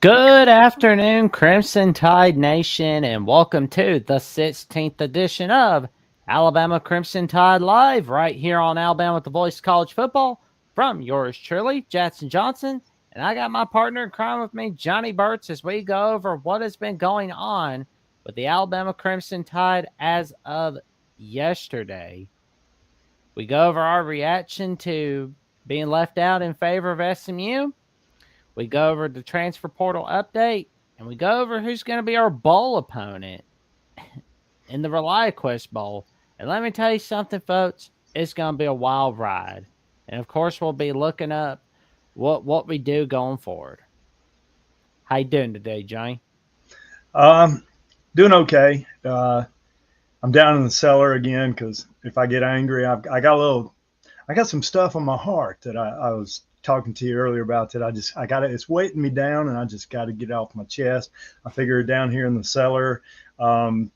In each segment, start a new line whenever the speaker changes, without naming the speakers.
Good afternoon, Crimson Tide Nation, and welcome to the 16th edition of Alabama Crimson Tide Live, right here on Alabama with the Voice College Football, from yours truly, Jackson Johnson. And I got my partner in crime with me, Johnny Burts, as we go over what has been going on with the Alabama Crimson Tide as of yesterday. We go over our reaction to being left out in favor of SMU. We go over the transfer portal update, and we go over who's going to be our bowl opponent in the ReliaQuest Bowl. And let me tell you something, folks, it's going to be a wild ride. And, of course, we'll be looking up what we do going forward. How you doing today, Johnny?
Doing okay. I'm down in the cellar again because if I get angry, I got some stuff on my heart that I was talking to you earlier about that I got it's weighting me down and I just got to get it off my chest. I figure down here in the cellar, the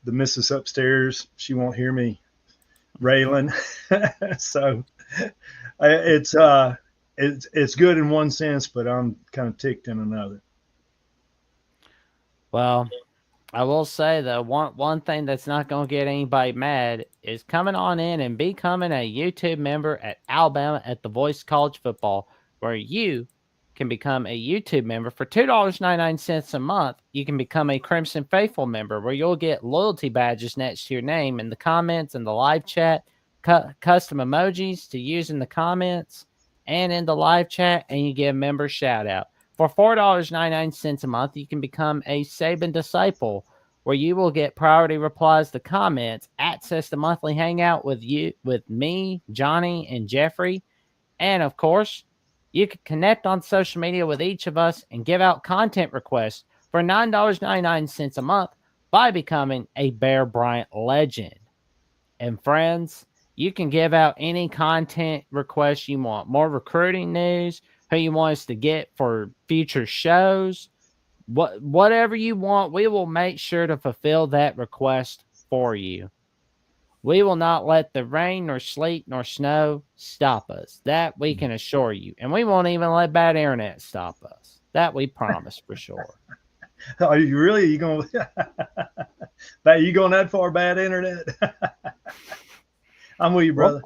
missus upstairs, she won't hear me railing. So it's good in one sense, but I'm kind of ticked in another.
Well, I will say though, one thing that's not going to get anybody mad is coming on in and becoming a YouTube member at Alabama at the Voice College Football, where you can become a YouTube member for $2.99 a month. You can become a Crimson Faithful member, where you'll get loyalty badges next to your name in the comments and the live chat, custom emojis to use in the comments and in the live chat, and you get a member shout out. For $4.99 a month, you can become a Saban Disciple, where you will get priority replies to comments, access to monthly hangout with me, Johnny, and Jeffrey. And of course, you can connect on social media with each of us and give out content requests for $9.99 a month by becoming a Bear Bryant legend. And friends, you can give out any content requests you want. More recruiting news, who you want us to get for future shows, whatever you want, we will make sure to fulfill that request for you. We will not let the rain nor sleet nor snow stop us. That we can assure you. And we won't even let bad internet stop us. That we promise for sure.
Are you really? You going that far, bad internet? I'm with you, brother.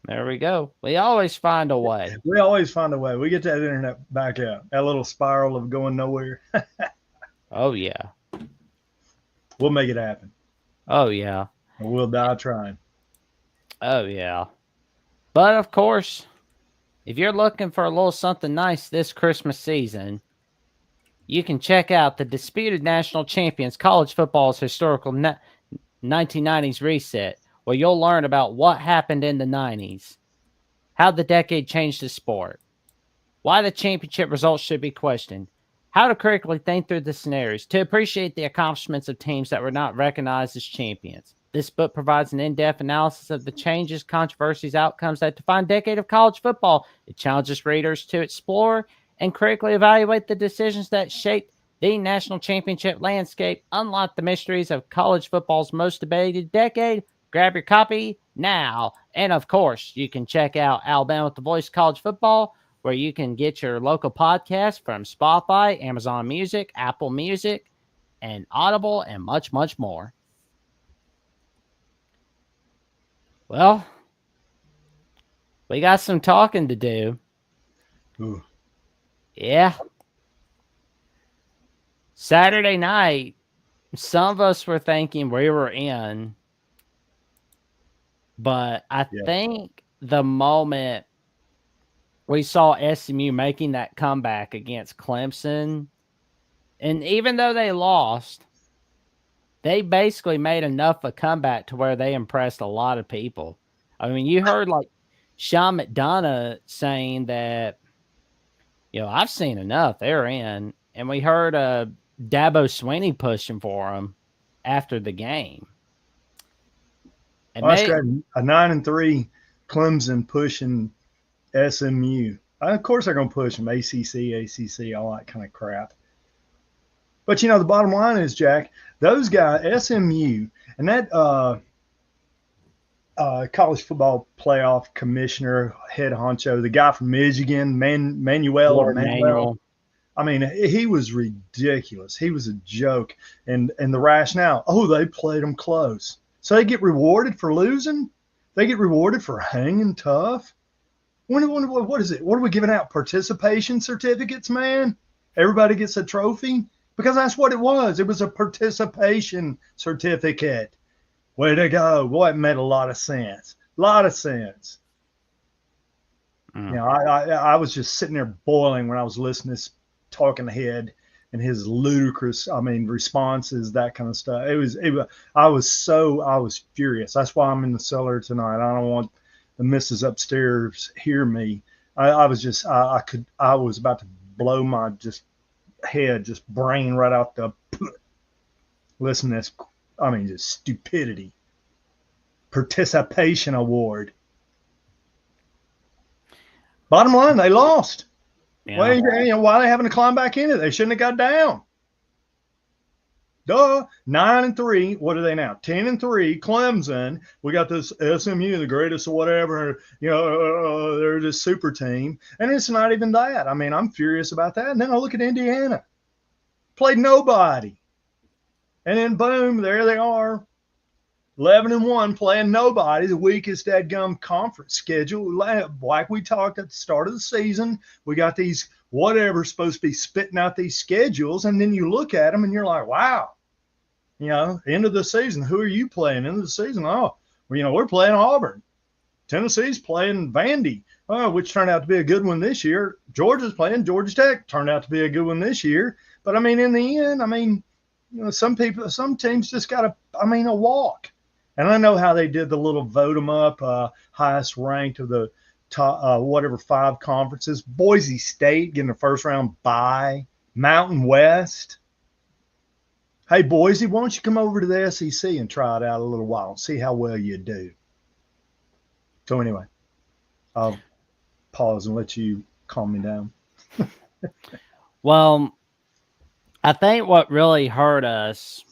There we go. We always find a way.
We always find a way. We get that internet back out. That little spiral of going nowhere.
Oh, yeah.
We'll make it happen.
Oh, yeah.
Or we'll die trying.
Oh, yeah. But, of course, if you're looking for a little something nice this Christmas season, you can check out the Disputed National Champions College Football's Historical 1990s Reset, where you'll learn about what happened in the 90s, how the decade changed the sport, why the championship results should be questioned, how to critically think through the scenarios to appreciate the accomplishments of teams that were not recognized as champions. This book provides an in-depth analysis of the changes, controversies, outcomes that define a decade of college football. It challenges readers to explore and critically evaluate the decisions that shaped the national championship landscape, unlock the mysteries of college football's most debated decade. Grab your copy now. And, of course, you can check out Alabama with the Voice College Football, where you can get your local podcast from Spotify, Amazon Music, Apple Music, and Audible, and much, much more. Well, we got some talking to do.
Ooh.
Yeah. Saturday night, some of us were thinking we were in. But I think the moment we saw SMU making that comeback against Clemson, and even though they lost, they basically made enough of a comeback to where they impressed a lot of people. I mean, you heard like Sean McDonough saying that, I've seen enough. They're in. And we heard Dabo Swinney pushing for them after the game.
That's great. A 9-3 Clemson pushing SMU. Of course, they're going to push them. ACC, all that kind of crap. But the bottom line is, Jack, those guys, SMU, and that college football playoff commissioner, head honcho, the guy from Michigan, Manuel. I mean, he was ridiculous. He was a joke. And the rationale, oh, they played them close. So they get rewarded for losing? They get rewarded for hanging tough? What is it? What are we giving out? Participation certificates, man? Everybody gets a trophy? Because that's what it was. It was a participation certificate. Way to go. Boy, it made a lot of sense. A lot of sense.
Mm.
You know, I was just sitting there boiling when I was listening to this talking head and his ludicrous, I mean, responses, that kind of stuff. I was furious. That's why I'm in the cellar tonight. I don't want the missus upstairs hear me. I was about to blow my brain right out the, listen to this, I mean, just stupidity. Participation award. Bottom line, they lost.
Yeah.
Well, why are they having to climb back in it? They shouldn't have got down. Duh. 9-3. What are they now? 10-3. Clemson. We got this SMU, the greatest of whatever. They're this super team, and it's not even that. I mean, I'm furious about that. And then I look at Indiana. Played nobody, and then boom, there they are. 11-1 playing nobody, the weakest dadgum conference schedule. Like we talked at the start of the season, we got these whatever supposed to be spitting out these schedules, and then you look at them and you're like, wow, end of the season, who are you playing? End of the season, we're playing Auburn. Tennessee's playing Vandy, which turned out to be a good one this year. Georgia's playing Georgia Tech, turned out to be a good one this year. But I mean, in the end, some teams just got a walk. And I know how they did the little vote them up, highest ranked of the top, whatever 5 conferences. Boise State getting a first round bye. Mountain West. Hey, Boise, why don't you come over to the SEC and try it out a little while and see how well you do? So anyway, I'll pause and let you calm me down.
Well, I think what really hurt us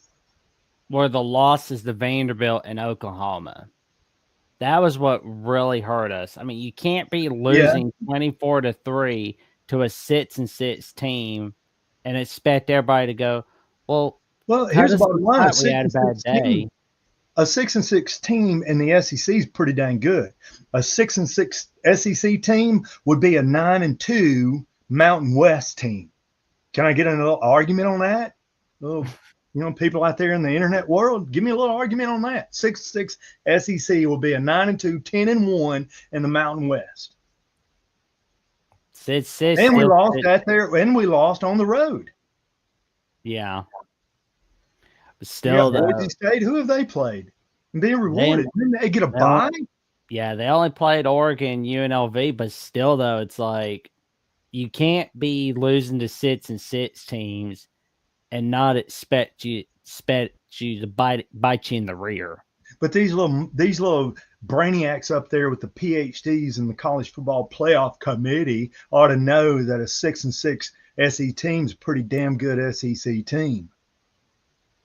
were the losses to Vanderbilt and Oklahoma. That was what really hurt us. I mean, you can't be losing 24-3 to a 6-6 team and expect everybody to go, well,
here's the bottom line.
We had a bad day.
A 6-6 team in the SEC is pretty dang good. A 6-6 SEC team would be a 9-2 Mountain West team. Can I get a little argument on that? People out there in the internet world, give me a little argument on that. 6-6 SEC will be a 9-2, 10-1 in the Mountain West. And we lost and we lost on the road.
Yeah. But still,
Boise State, who have they played? And being rewarded. Didn't they get a bye?
Yeah, they only played Oregon, UNLV, but still, though, it's like you can't be losing to 6-6 teams and not expect you to bite you in the rear.
But these little brainiacs up there with the PhDs in the college football playoff committee ought to know that a 6-6 SEC team is a pretty damn good SEC team.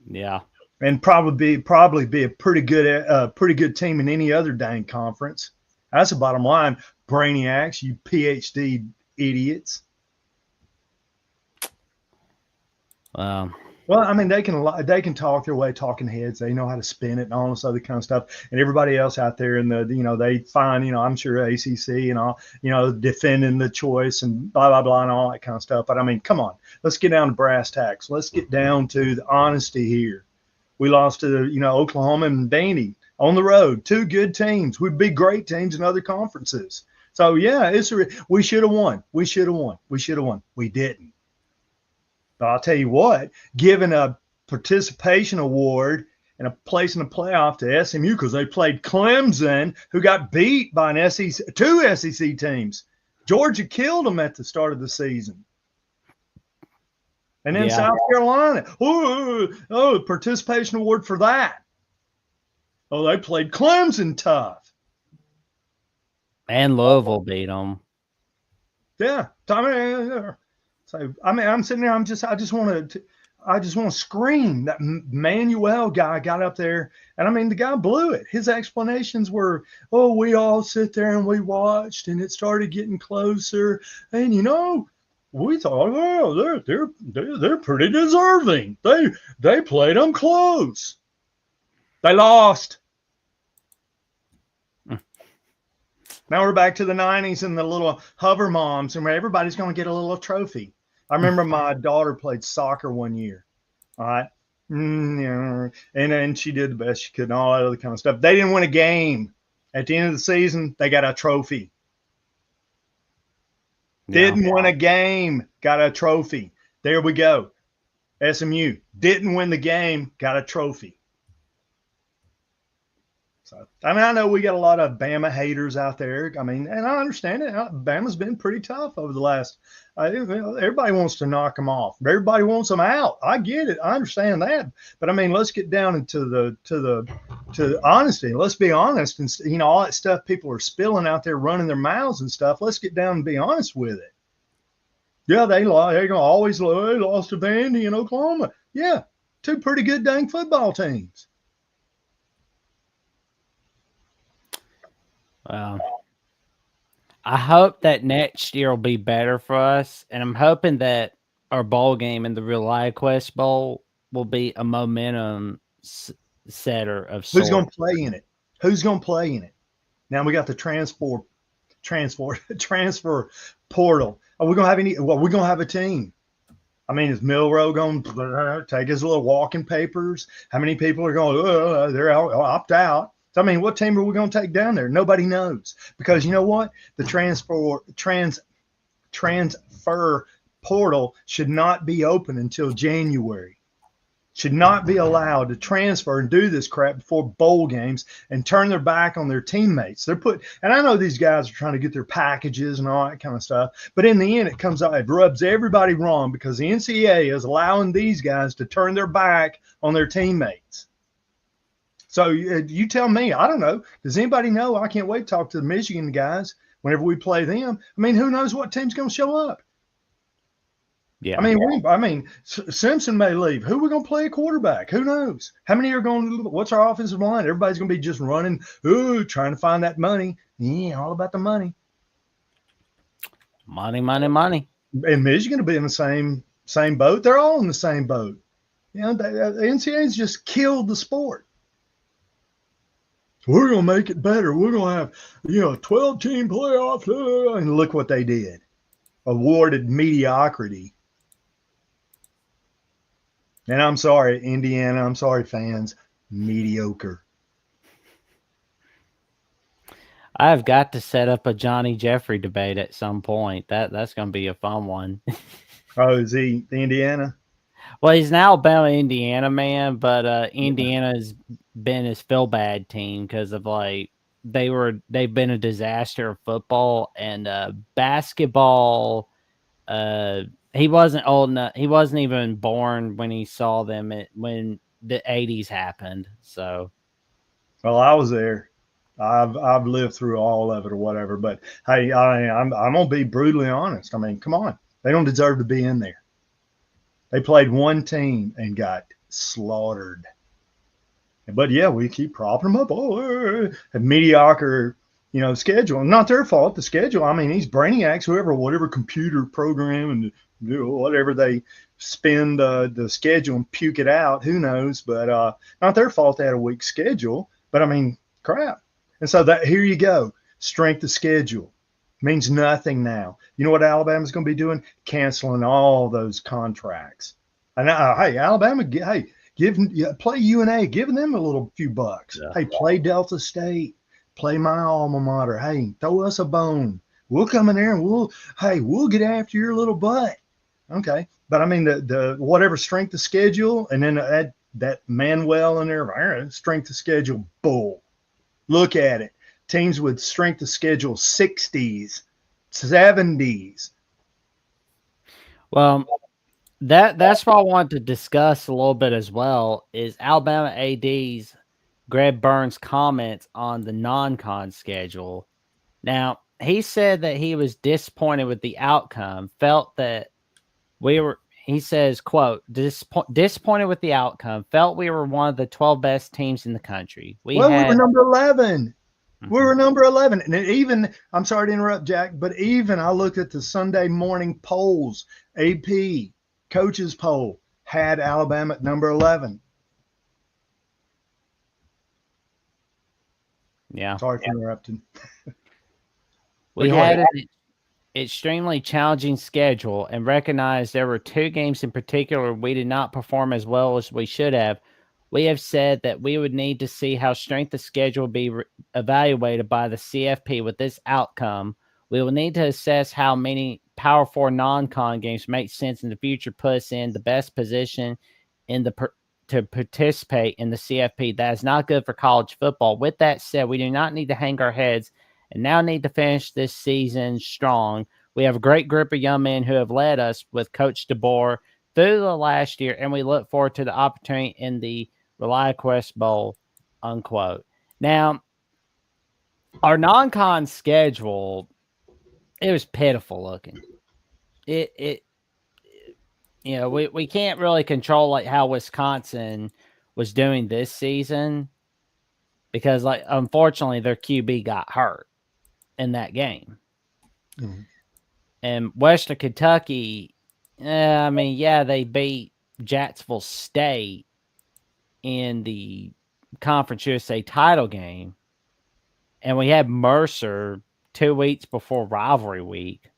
Yeah,
and probably be a pretty good team in any other dang conference. That's the bottom line, brainiacs, you PhD idiots. Well, I mean, they can talk their way, talking heads. They know how to spin it and all this other kind of stuff. And everybody else out there in they find, I'm sure ACC and all, defending the choice and blah, blah, blah, and all that kind of stuff. But I mean, come on, let's get down to brass tacks. Let's get down to the honesty here. We lost to, Oklahoma and Vandy on the road, 2 good teams. We'd be great teams in other conferences. So yeah, we should have won. We didn't. But I'll tell you what, giving a participation award and a place in the playoff to SMU because they played Clemson, who got beat by two SEC teams. Georgia killed them at the start of the season. And then South Carolina, participation award for that. Oh, they played Clemson tough.
And Louisville beat them.
Yeah. So I'm sitting there. I just want to scream. That Manuel guy got up there, and I mean, the guy blew it. His explanations were, we all sit there and we watched, and it started getting closer, and we thought, oh, they're pretty deserving. They played them close. They lost. Now we're back to the 90s and the little hover moms, and where everybody's going to get a little trophy. I remember my daughter played soccer one year. All right. And then she did the best she could and all that other kind of stuff. They didn't win a game. At the end of the season, they got a trophy.
Yeah.
Didn't win a game, got a trophy. There we go. SMU didn't win the game, got a trophy. So, I mean, I know we got a lot of Bama haters out there. I mean, and I understand it. Bama's been pretty tough over the last. Everybody wants to knock them off. Everybody wants them out. I get it. I understand that. But I mean, let's get down into to honesty. Let's be honest. And all that stuff people are spilling out there, running their mouths and stuff. Let's get down and be honest with it. Yeah, they lost. They're gonna always they lost to Vandy and Oklahoma. Yeah, two pretty good dang football teams.
I hope that next year will be better for us, and I'm hoping that our bowl game in the Relay Quest Bowl will be a momentum setter of
Who's
sorts.
going to play in it? Who's going to play in it? Now we got the transfer portal. Are we going to have any? Well, we're going to have a team. I mean, is Milrow going to take his little walking papers? How many people are going? They're opt out. I mean, what team are we going to take down there? Nobody knows, because you know what? The transfer portal should not be open until January. Should not be allowed to transfer and do this crap before bowl games and turn their back on their teammates. And I know these guys are trying to get their packages and all that kind of stuff, but in the end, it rubs everybody wrong, because the NCAA is allowing these guys to turn their back on their teammates. So you tell me. I don't know. Does anybody know? I can't wait to talk to the Michigan guys whenever we play them. I mean, who knows what team's going to show up?
Yeah.
I mean, Simpson may leave. Who are we going to play a quarterback? Who knows? How many are going to? What's our offensive line? Everybody's going to be just running, trying to find that money. Yeah, all about the money.
Money, money, money.
And Michigan will be in the same boat. They're all in the same boat. You know, the NCAA's just killed the sport. We're going to make it better. We're going to have, a 12-team playoff. And look what they did. Awarded mediocrity. And I'm sorry, Indiana. I'm sorry, fans. Mediocre.
I've got to set up a Johnny Jeffrey debate at some point. That's going to be a fun one.
Oh, is he the Indiana?
Well, he's an Alabama, Indiana man, but Indiana's been his feel bad team because of they've been a disaster of football and basketball. He wasn't old enough. He wasn't even born when he saw them when the 80s happened. So,
Well, I was there. I've lived through all of it or whatever. But hey, I'm gonna be brutally honest. I mean, come on, they don't deserve to be in there. They played one team and got slaughtered. But yeah, we keep propping them up. A mediocre, schedule. Not their fault. The schedule. I mean, these brainiacs, whatever computer program and whatever they spend the schedule and puke it out. Who knows? But not their fault. They had a weak schedule. But I mean, crap. And so here you go. Strength of schedule means nothing now. You know what Alabama's going to be doing? Canceling all those contracts. And hey, Alabama, play UNA, giving them a little few bucks. Yeah. Hey, play Delta State, play my alma mater. Hey, throw us a bone. We'll come in there and we'll get after your little butt. Okay, but I mean the whatever strength of schedule, and then that Manuel in there, strength of schedule bull. Look at it. Teams with strength of schedule 60s, 70s.
Well, that's what I want to discuss a little bit as well is Alabama AD's Greg Burns' comments on the non-con schedule. Now, he said that he was disappointed with the outcome, felt that he says, quote, disappointed with the outcome, felt we were one of the 12 best teams in the country. We were
number 11. We were number 11. And even, I'm sorry to interrupt, Jack, but even I looked at the Sunday morning polls, AP, coaches poll, had Alabama at number 11.
Yeah.
Sorry for interrupting.
We
Go ahead.
had an extremely challenging schedule and recognized there were 2 games in particular we did not perform as well as we should have. We have said that we would need to see how strength of schedule be evaluated by the CFP with this outcome. We will need to assess how many Power 4 non-con games make sense in the future, put us in the best position in the to participate in the CFP. That is not good for college football. With that said, we do not need to hang our heads and now need to finish this season strong. We have a great group of young men who have led us with Coach DeBoer through the last year, and we look forward to the opportunity in the ReliaQuest Bowl, unquote. Now, our non-con schedule, it was pitiful looking. It we can't really control like how Wisconsin was doing this season because like unfortunately their QB got hurt in that game.
Mm-hmm.
And Western Kentucky, they beat Jacksonville State in the Conference USA title game. And we had Mercer 2 weeks before rivalry week.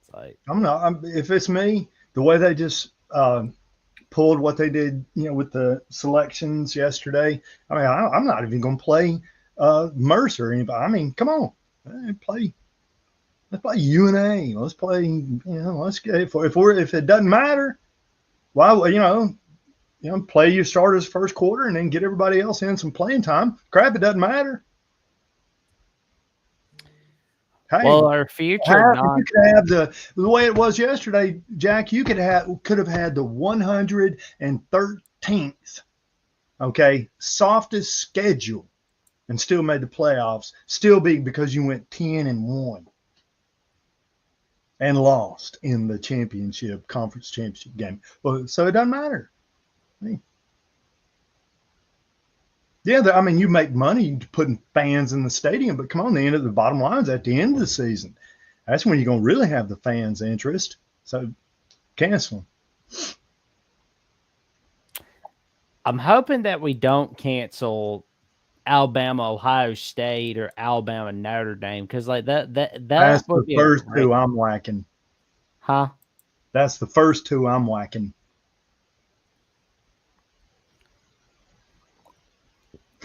It's like,
if it's me, the way they just pulled what they did, with the selections yesterday, I'm not even going to play Mercer. I mean, come on, let's play UNA. Let's play, let's get if it doesn't matter, why, play your starters first quarter and then get everybody else in some playing time. Crap, it doesn't matter. Hey,
well, our future
you could have the way it was yesterday, Jack. You could have had the 113th, softest schedule, and still made the playoffs. Still be because you went 10-1 and lost in the conference championship game. Well, so it doesn't matter. Yeah, you make money putting fans in the stadium, but come on, the bottom line is at the end of the season. That's when you're going to really have the fans' interest. So cancel.
I'm hoping that we don't cancel Alabama, Ohio State, or Alabama, Notre Dame because like that's
the first two I'm whacking.
Huh?
That's the first two I'm whacking.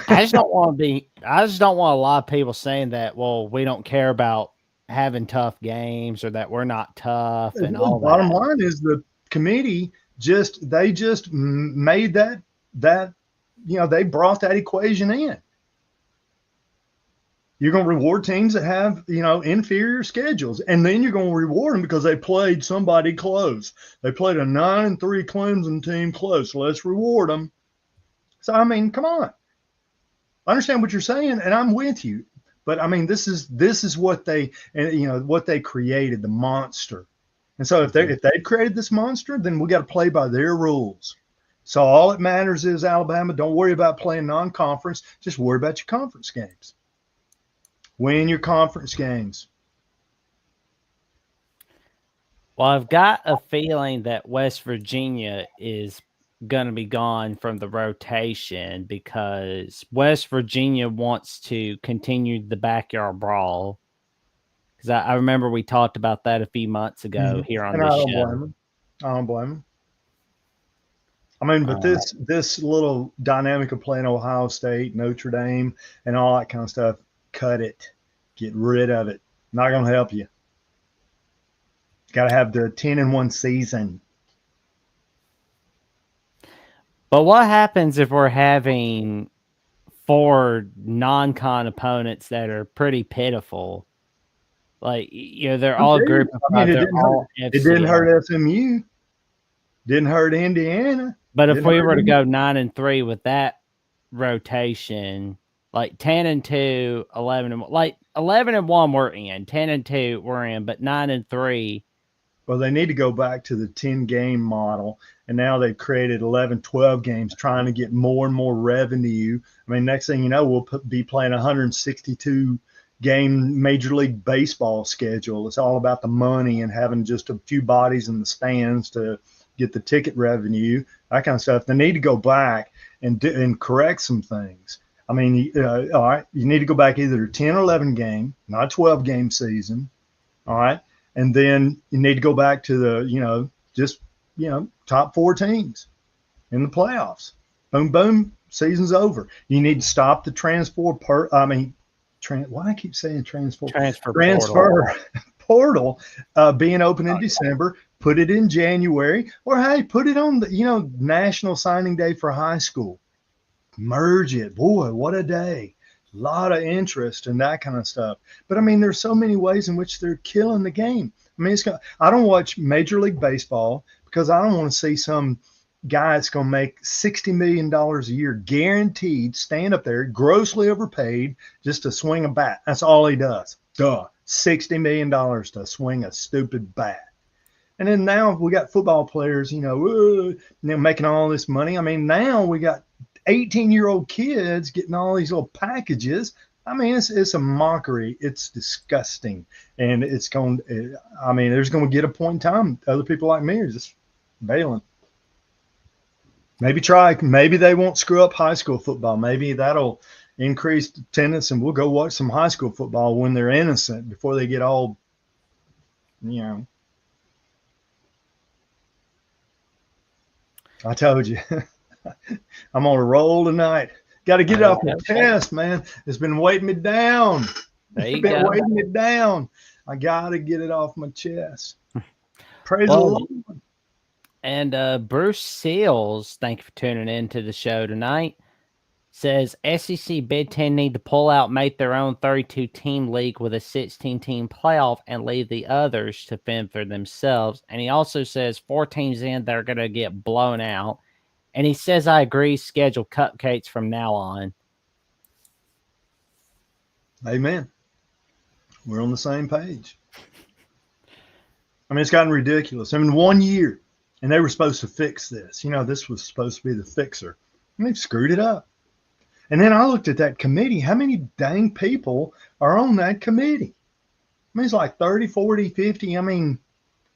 I just don't want a lot of people saying that, well, we don't care about having tough games or that we're not tough and all that.
Bottom line is the committee just made that they brought that equation in. You're going to reward teams that have, inferior schedules, and then you're going to reward them because they played somebody close. They played a 9-3 Clemson team close. So let's reward them. So, come on. I understand what you're saying, and I'm with you. But this is what they created, the monster. And so if they created this monster, then we got to play by their rules. So all that matters is Alabama. Don't worry about playing non-conference. Just worry about your conference games. Win your conference games.
Well, I've got a feeling that West Virginia is going to be gone from the rotation because West Virginia wants to continue the backyard brawl. Because I remember we talked about that a few months ago here on the show.
I don't blame them. But this little dynamic of playing Ohio State, Notre Dame, and all that kind of stuff, cut it. Get rid of it. Not going to help you. Got to have the 10-1 season.
But what happens if we're having 4 non-con opponents that are pretty pitiful? Like, they're all a group of
it didn't hurt SMU. Didn't hurt Indiana.
But if we were to go 9-3 with that rotation, like 10-2, 11-1, like 11-1 we're in, 10-2 we're in, but 9-3.
Well, they need to go back to the 10-game model. And now they've created 11, 12 games trying to get more and more revenue. I mean, next thing you know, we'll be playing 162 game Major League Baseball schedule. It's all about the money and having just a few bodies in the stands to get the ticket revenue, that kind of stuff. They need to go back and correct some things. I mean, all right, you need to go back either to 10 or 11 game, not a 12 game season. All right. And then you need to go back to the, just, top 4 teams in the playoffs. Boom, boom, season's over. You need to stop the why I keep saying transfer portal being open in December, put it in January, or hey, put it on the, National Signing Day for high school. Merge it. Boy, what a day. A lot of interest and that kind of stuff. But I mean, there's so many ways in which they're killing the game. I mean, I don't watch Major League Baseball because I don't want to see some guy that's going to make $60 million a year guaranteed stand up there, grossly overpaid, just to swing a bat. That's all he does. Duh. $60 million to swing a stupid bat. And then now we got football players, making all this money. I mean, now we got 18-year-old kids getting all these little packages. I mean, it's a mockery. It's disgusting. And there's going to get a point in time, other people like me are just bailing. Maybe they won't screw up high school football. Maybe that'll increase attendance and we'll go watch some high school football when they're innocent before they get all, I told you. I'm on a roll tonight. Got to get it off my chest, man. It's been weighing me down. Weighing me down. I got to get it off my chest. Praise the Lord.
And Bruce Seals, thank you for tuning in to the show tonight, says SEC Big Ten need to pull out, make their own 32-team league with a 16-team playoff and leave the others to fend for themselves. And he also says 4 teams in, they're going to get blown out. And he says, I agree, schedule cupcakes from now on.
Amen. We're on the same page. I mean, it's gotten ridiculous. I mean, 1 year, and they were supposed to fix this. This was supposed to be the fixer. And they've screwed it up. And then I looked at that committee. How many dang people are on that committee? I mean, it's like 30, 40, 50. I mean,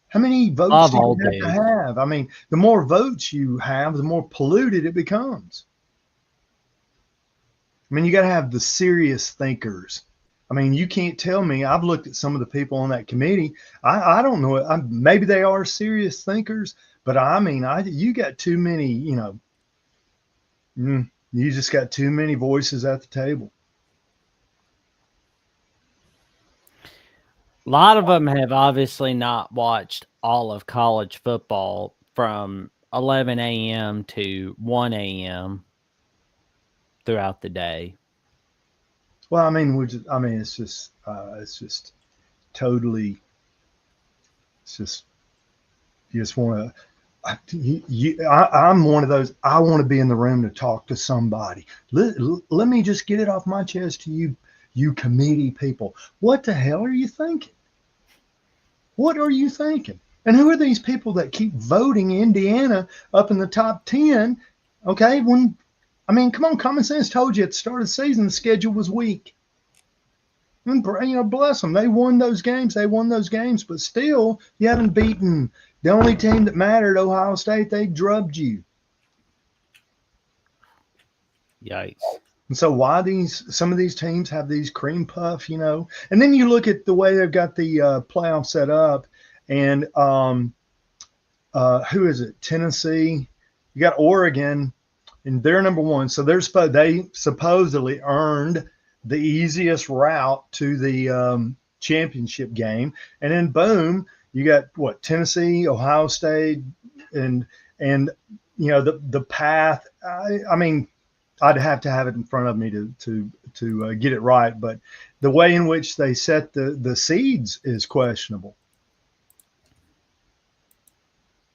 how many votes do you have to have? I mean, the more votes you have, the more polluted it becomes. I mean, you got to have the serious thinkers. I mean, you can't tell me. I've looked at some of the people on that committee. I don't know. Maybe they are serious thinkers, but I mean, you got too many, you just got too many voices at the table.
A lot of them have obviously not watched all of college football from 11 a.m. to 1 a.m. throughout the day.
Well, I mean, it's just totally. It's just you just want to. I'm one of those. I want to be in the room to talk to somebody. Let me just get it off my chest to you committee people. What the hell are you thinking? What are you thinking? And who are these people that keep voting Indiana up in the top 10? Okay, come on, common sense told you at the start of the season the schedule was weak. And bless them. They won those games. But still, you haven't beaten the only team that mattered, Ohio State. They drubbed you.
Yikes.
And so why some of these teams have these cream puff, and then you look at the way they've got the playoff set up, and who is it? Tennessee. You got Oregon, and they're number 1. So they supposedly earned the easiest route to the championship game, and then boom, you got Tennessee, Ohio State, and the path. I mean. I'd have to have it in front of me to get it right, but the way in which they set the seeds is questionable.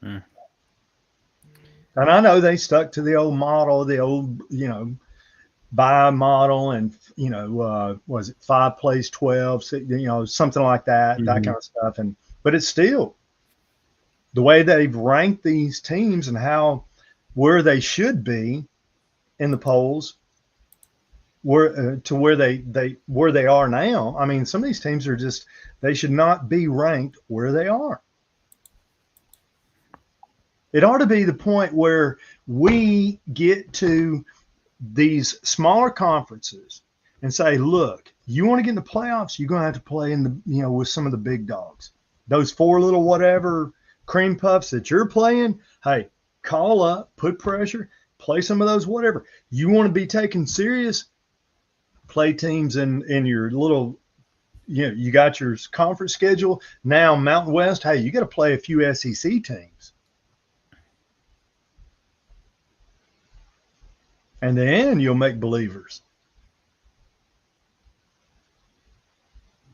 And I know they stuck to the old model, the old buy model, and was it 5 plays 12, something like that, that kind of stuff. But it's still, the way they've ranked these teams and how where they should be in the polls, where to where they are now. I mean, some of these teams are just they should not be ranked where they are. It ought to be the point where we get to these smaller conferences and say, look, you want to get in the playoffs, you're going to have to play in the with some of the big dogs. Those four little whatever cream puffs that you're playing, hey, call up, put pressure, play some of those whatever. You want to be taken serious, play teams in your little you got your conference schedule. Now Mountain West, hey, you got to play a few SEC teams. And then you'll make believers.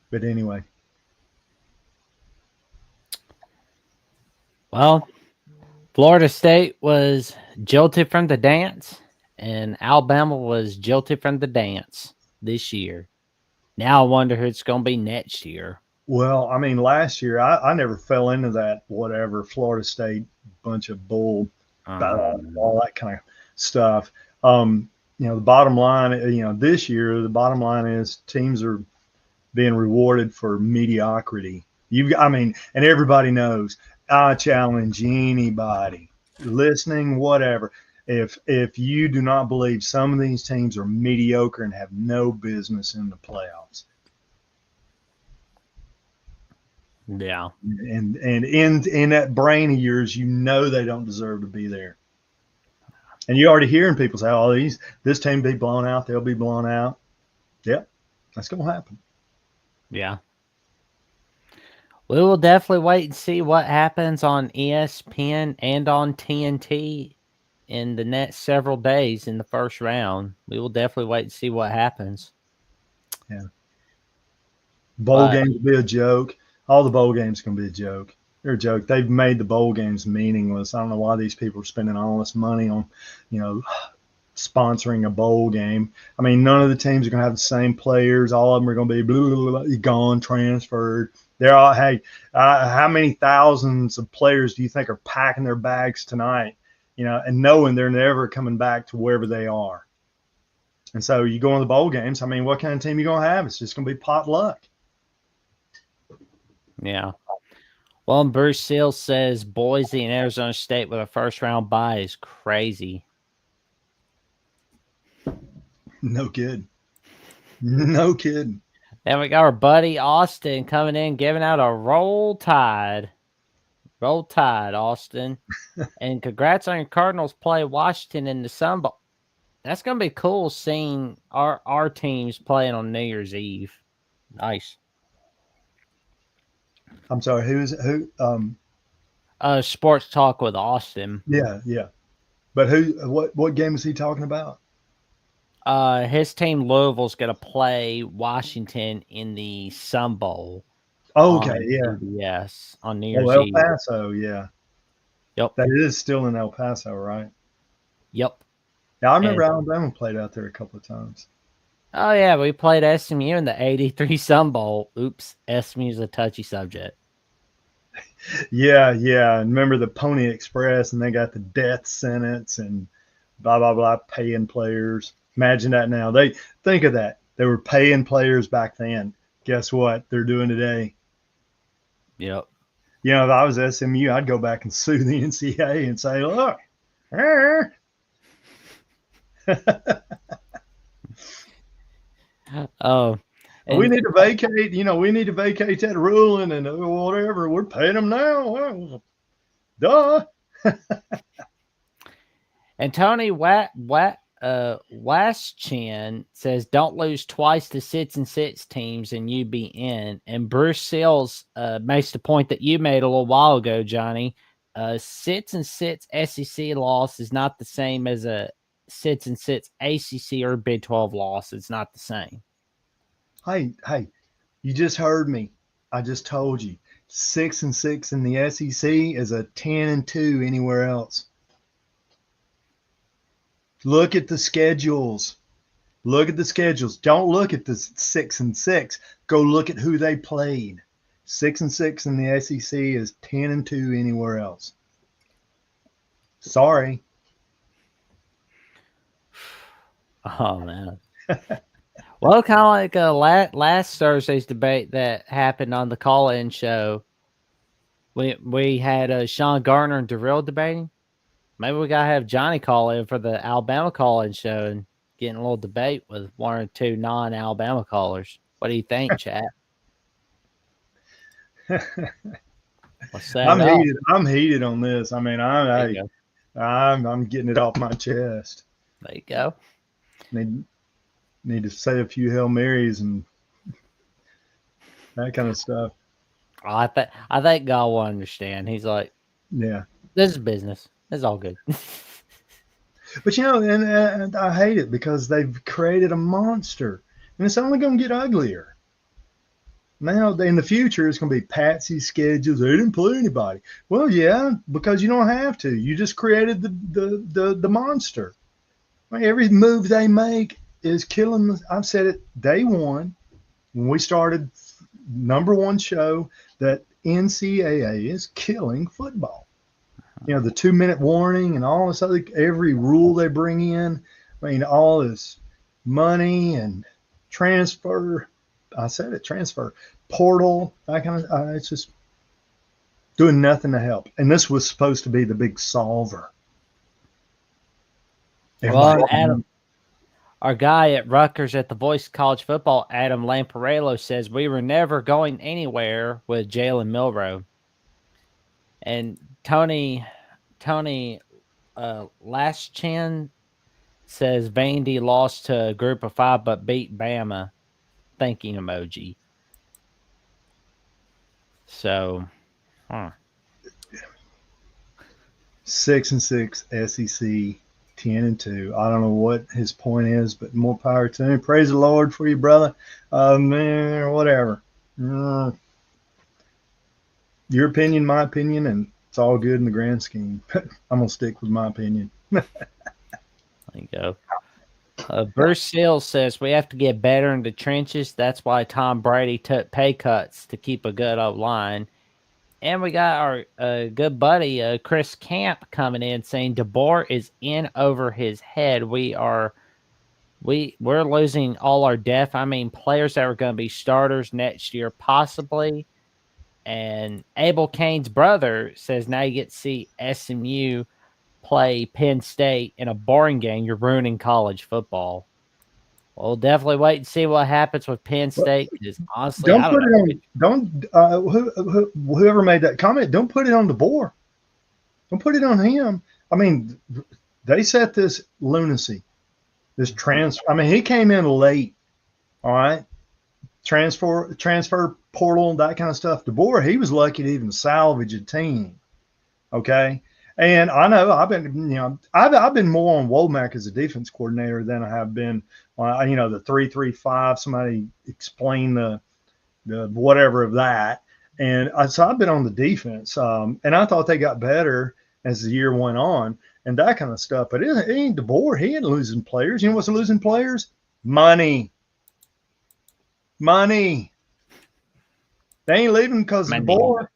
But anyway.
Well, Florida State was jilted from the dance, and Alabama was jilted from the dance this year. Now I wonder who it's going to be next year.
Well, I mean, last year I never fell into that whatever Florida State bunch of bull, all that kind of stuff. The bottom line, this year the bottom line is teams are being rewarded for mediocrity. And everybody knows. I challenge anybody listening, whatever. If you do not believe some of these teams are mediocre and have no business in the playoffs.
Yeah.
And in that brain of yours, they don't deserve to be there. And you're already hearing people say, "Oh, this team be blown out, they'll be blown out." Yep, that's gonna happen.
Yeah. We will definitely wait and see what happens on ESPN and on TNT in the next several days in the first round. We will definitely wait and see what happens.
Yeah. Bowl games will be a joke. All the bowl games can be a joke. They're a joke. They've made the bowl games meaningless. I don't know why these people are spending all this money on, sponsoring a bowl game. I mean, none of the teams are going to have the same players. All of them are going to be blah, gone, transferred. They're all, hey, how many thousands of players do you think are packing their bags tonight, and knowing they're never coming back to wherever they are? And so you go on the bowl games. I mean, what kind of team are you going to have? It's just going to be potluck.
Yeah. Well, Bruce Seals says Boise and Arizona State with a first-round bye is crazy.
No kidding. No kidding.
Then we got our buddy Austin coming in, giving out a Roll Tide. Roll Tide, Austin. And congrats on your Cardinals play Washington in the Sun Bowl. That's going to be cool seeing our teams playing on New Year's Eve. Nice.
I'm sorry, who?
Sports Talk with Austin.
Yeah. But what game is he talking about?
His team Louisville's going to play Washington in the Sun Bowl.
Oh, okay, yeah.
Yes, on New Year's
El
Eve.
Paso, yeah.
Yep.
That is still in El Paso, right?
Yep.
Yeah, I remember Alabama played out there a couple of times.
Oh, yeah, we played SMU in the 83 Sun Bowl. Oops, SMU's a touchy subject.
Yeah. Remember the Pony Express, and they got the death sentence and blah, blah, blah, paying players. Imagine that now. Think of that. They were paying players back then. Guess what they're doing today?
Yep.
If I was SMU, I'd go back and sue the NCAA and say, look,
oh,
we need to vacate. We need to vacate that ruling and whatever. We're paying them now. Well, duh.
And Tony Waschan says, "Don't lose twice to 6-6 teams, and you be in." And Bruce Seals makes the point that you made a little while ago, Johnny. 6-6 SEC loss is not the same as a 6-6 ACC or Big 12 loss. It's not the same.
Hey, you just heard me. I just told you 6-6 in the SEC is a 10-2 anywhere else. Look at the schedules. Don't look at the 6-6. Go look at who they played. 6-6 in the SEC is 10-2 anywhere else. Sorry.
Oh man. Well, kind of like last Thursday's debate that happened on the call-in show. We had Sean Garner and Darrell debating. Maybe we gotta have Johnny call in for the Alabama call-in show and get in a little debate with one or two non-Alabama callers. What do you think, chat? Let's set
I'm
it up.
heated. I'm heated on this. I mean,
There you go.
I'm getting it off my chest.
There you go.
Need to say a few Hail Marys and that kind of stuff.
I think God will understand. He's like,
Yeah.
this is business. It's all good.
But and I hate it because they've created a monster, and it's only going to get uglier. Now in the future, it's going to be patsy schedules. They didn't play anybody. Well, yeah, because you don't have to. You just created the monster. Every move they make is killing. I've said it day one when we started. #1 show that NCAA is killing football. The 2-minute warning and all this every rule they bring in. I mean, all this money and transfer. I said it, transfer portal, that kind of. It's just doing nothing to help. And this was supposed to be the big solver.
Well, Adam, our guy at Rutgers at the Voice of College Football, Adam Lamparello, says we were never going anywhere with Jalen Milroe. And Tony Laschan says Vandy lost to a group of 5 but beat Bama. Thinking emoji. So,
6-6 SEC, 10-2. I don't know what his point is, but more power to him. Praise the Lord for you, brother. Man, whatever. Your opinion, my opinion, and it's all good in the grand scheme. I'm gonna stick with my opinion.
There you go. Bruce Seals says we have to get better in the trenches. That's why Tom Brady took pay cuts to keep a good line. And we got our good buddy Chris Camp coming in saying DeBoer is in over his head. We're losing all our depth. I mean, players that are going to be starters next year, possibly. And Abel Kane's brother says now you get to see SMU play Penn State in a boring game. You're ruining college football. We'll definitely wait and see what happens with Penn State. Because honestly,
don't put it on. Whoever made that comment, don't put it on DeBoer. Don't put it on him. I mean, they set this lunacy, this transfer. I mean, he came in late. All right, transfer portal, that kind of stuff. DeBoer, he was lucky to even salvage a team. Okay. And I know I've been more on Womack as a defense coordinator than I have been, the 3-3-5. Somebody explain the whatever of that. And so I've been on the defense, and I thought they got better as the year went on and that kind of stuff. But it ain't DeBoer. He ain't losing players. You know what's losing players? Money. They ain't leaving because of DeBoer.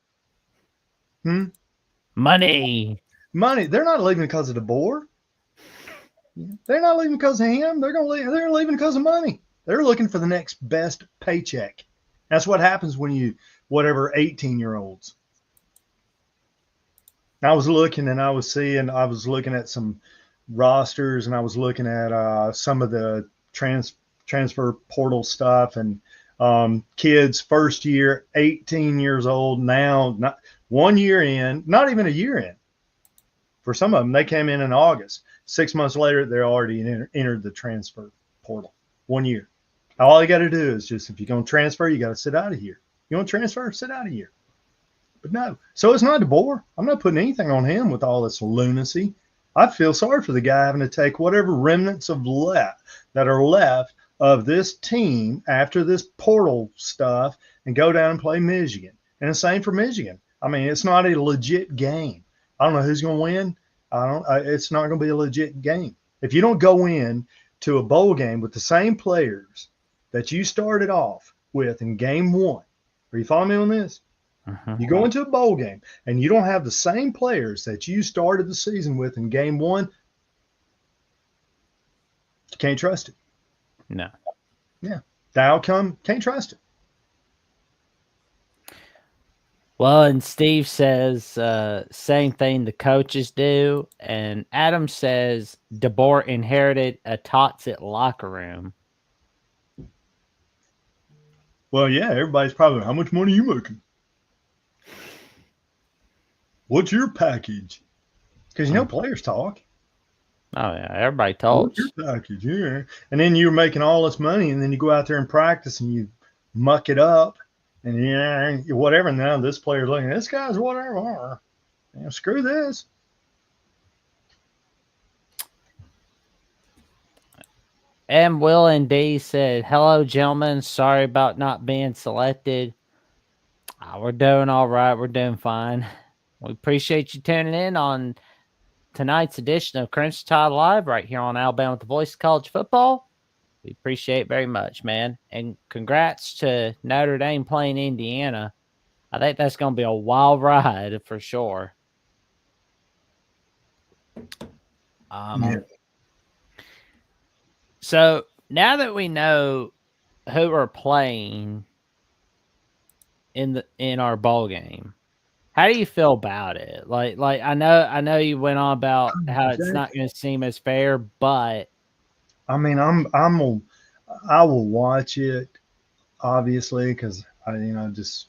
Money. They're not leaving because of DeBoer. They're not leaving because of him. They're leaving because of money. They're looking for the next best paycheck. That's what happens when 18-year-olds. I was looking at some rosters, and I was looking at some of the transfer portal stuff, and kids first year, 18 years old now, not 1 year in, not even a year in. For some of them, they came in August. 6 months later, they're already entered the transfer portal. 1 year. All you got to do is just, if you're going to transfer, you got to sit out of here. You want to transfer, sit out of here. But no. So it's not DeBoer. I'm not putting anything on him with all this lunacy. I feel sorry for the guy having to take whatever remnants that are left of this team after this portal stuff and go down and play Michigan. And the same for Michigan. I mean, it's not a legit game. I don't know who's going to win. It's not going to be a legit game. If you don't go in to a bowl game with the same players that you started off with in game one, Are you following me on this?
Mhm.
You go into a bowl game and you don't have the same players that you started the season with in game one, you can't trust it.
No.
Yeah. The outcome, can't trust it.
Well, and Steve says same thing the coaches do, and Adam says DeBoer inherited a toxic locker room.
Well, yeah, everybody's probably, how much money are you making? What's your package? Because,
Mm.
players talk.
Oh yeah, everybody
What's your
talks.
package? Yeah. And then you're making all this money, and then you go out there and practice and you muck it up, and yeah, whatever. Now this player's looking, this guy's whatever. Yeah, screw this.
And Will and D said, "Hello, gentlemen. Sorry about not being selected. We're doing all right. We're doing fine. We appreciate you tuning in on tonight's edition of Crimson Tide Live right here on Alabama with the Voice of College Football. We appreciate it very much, man. And congrats to Notre Dame playing Indiana. I think that's going to be a wild ride for sure."
Yeah.
So now that we know who are playing in our bowl game, how do you feel about it? Like I know you went on about how it's not going to seem as fair, but
I mean, I will watch it obviously because I, just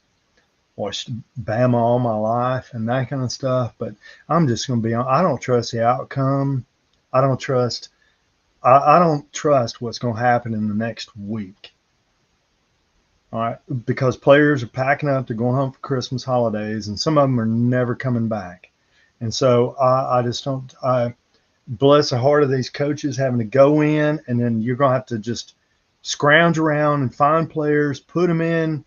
watched Bama all my life and that kind of stuff. But I'm just going to be on. I don't trust the outcome. I don't trust. I don't trust what's going to happen in the next week. All right, because players are packing up, they're going home for Christmas holidays, and some of them are never coming back. And so I just don't. I bless the heart of these coaches having to go in, and then you're going to have to just scrounge around and find players, put them in.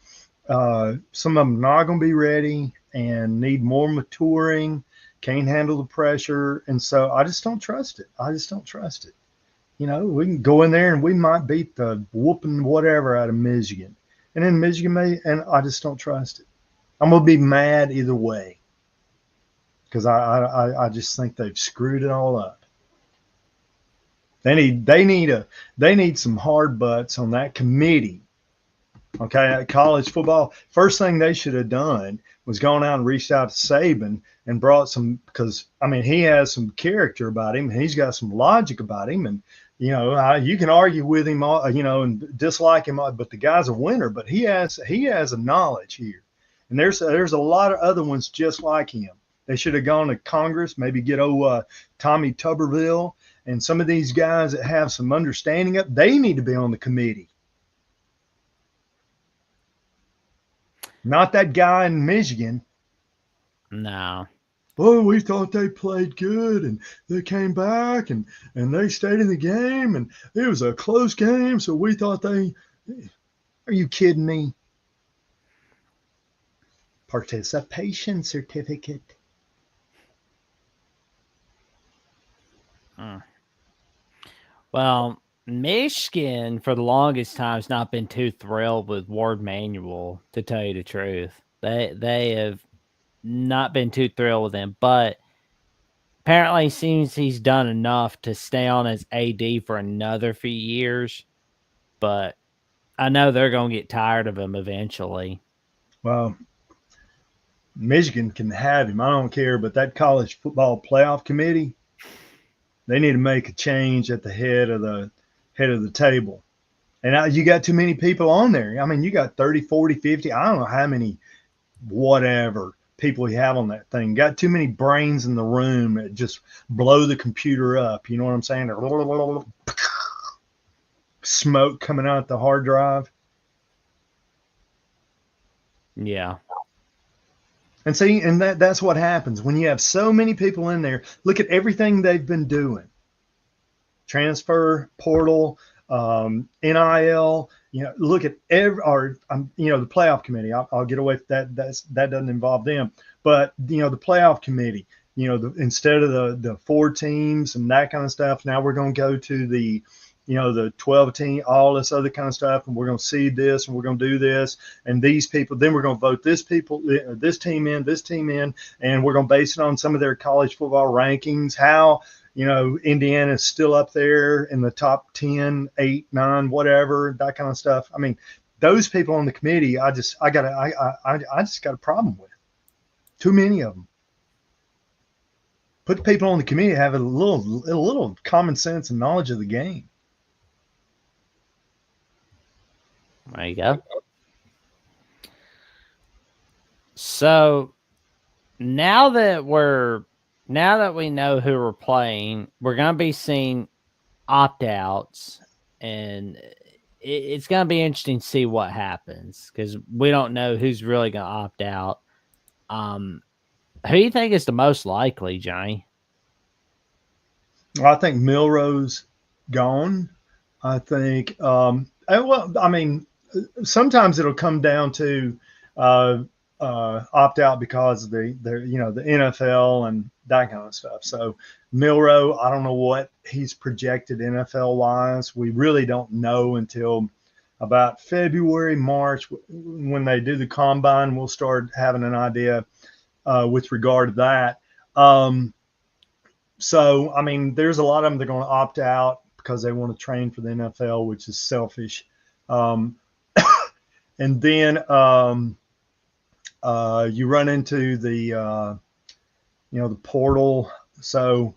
Some of them not going to be ready and need more maturing, can't handle the pressure. And so I just don't trust it. I just don't trust it. We can go in there and we might beat the whooping whatever out of Michigan. And then Michigan may, and I just don't trust it. I'm going to be mad either way because I just think they've screwed it all up. They need some hard butts on that committee. Okay, college football. First thing they should have done was gone out and reached out to Saban and brought some, because I mean he has some character about him. He's got some logic about him, and you can argue with him, and dislike him, but the guy's a winner. But he has a knowledge here, and there's a lot of other ones just like him. They should have gone to Congress, maybe get Tommy Tuberville and some of these guys that have some understanding up. They need to be on the committee. Not that guy in Michigan.
no.
Oh, we thought they played good and they came back and they stayed in the game and it was a close game. So we thought they. Are you kidding me? Participation certificate.
Mm. Well, Michigan for the longest time has not been too thrilled with Ward Manuel, to tell you the truth. They have not been too thrilled with him, but apparently seems he's done enough to stay on as AD for another few years. But I know they're going to get tired of him eventually.
Well, Michigan can have him. I don't care. But that college football playoff committee, they need to make a change at the head of the table. And you got too many people on there. I mean, you got 30, 40, 50. I don't know how many whatever people you have on that thing. Got too many brains in the room that just blow the computer up. You know what I'm saying? Smoke coming out the hard drive.
Yeah.
And see, and that's what happens when you have so many people in there. Look at everything they've been doing. Transfer portal, NIL. Look at the playoff committee. I'll get away with that. That doesn't involve them, but the playoff committee. Instead of the four teams and that kind of stuff, now we're going to go to the the 12 team, all this other kind of stuff, and we're going to seed this, and we're going to do this, and these people. Then we're going to vote this team in, and we're going to base it on some of their college football rankings. How Indiana is still up there in the top 10, 8, 9, whatever, that kind of stuff. I mean, those people on the committee, I just got a problem with. Too many of them. Put the people on the committee have a little common sense and knowledge of the game.
There you go. So now that we know who we're playing, we're gonna be seeing opt-outs, and it's gonna be interesting to see what happens because we don't know who's really gonna opt out. Who do you think is the most likely, Johnny?
I think Milrose gone. I think. I mean, sometimes it'll come down to opt out because of the NFL and that kind of stuff. So Milroe, I don't know what he's projected NFL wise. We really don't know until about February, March, when they do the combine. We'll start having an idea with regard to that. So, I mean, there's a lot of them that are going to opt out because they want to train for the NFL, which is selfish. And then you run into the portal. So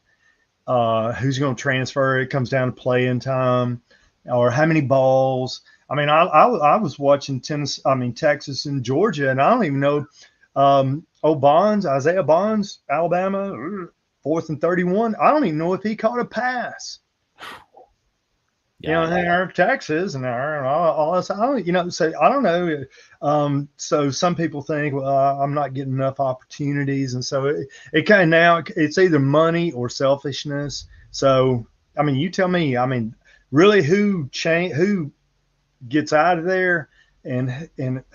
who's going to transfer? It comes down to playing time or how many balls. I mean, I was watching Texas and Georgia, and I don't even know. Isaiah Bonds, Alabama, 4th and 31. I don't even know if he caught a pass. And Texas and all this. So I don't know. So some people think, well, I'm not getting enough opportunities, and so it kind of now it's either money or selfishness. So I mean, you tell me. I mean, really, who gets out of there and